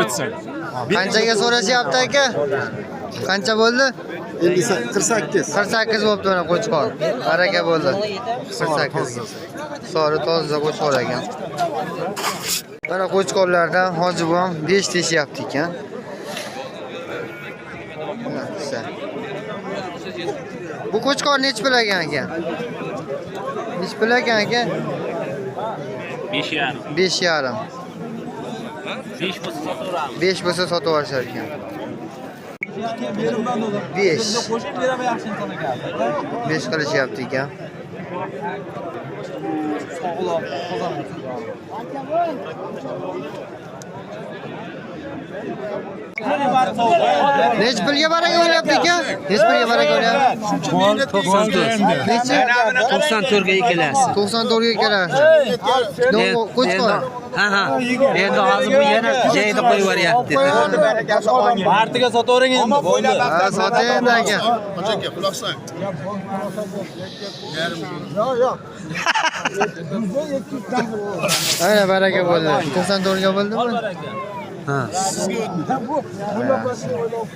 bitsin. Qanchaga so'rashyapti aka? Qancha bo'ldi? 48. 48 bo'libdi mana qo'chqor. Baraka bo'ldi. 48. Sori toza qo'chqor ekan. Mana qo'chqorlardan hojibom 5 teshyapti ekan. Bu qo'chqor nech pul ekan aka? Nech pul ekan aka? 5,5. 5,5. 5 bo'lsa sotaveramiz. 5 bo'lsa sotib olishar ekan. 5. 5 qilishyapti ekan. Nech pulga baraka o'lyapti ekan? Nech pulga baraka o'lyapti? 94. Necha? 94 ga ikkalasi. 94 ga ikkalasi. Qo'chqor. Ha. Endi hozir bu yana joyida qo'yib yuboryapti. Partiga sotavering endi. Bo'ldi. Ha, soting endi aka. Aka, quloq sol. Ayna baraka bo'ldi. 94 ga bo'ldimi? Ha. Ha.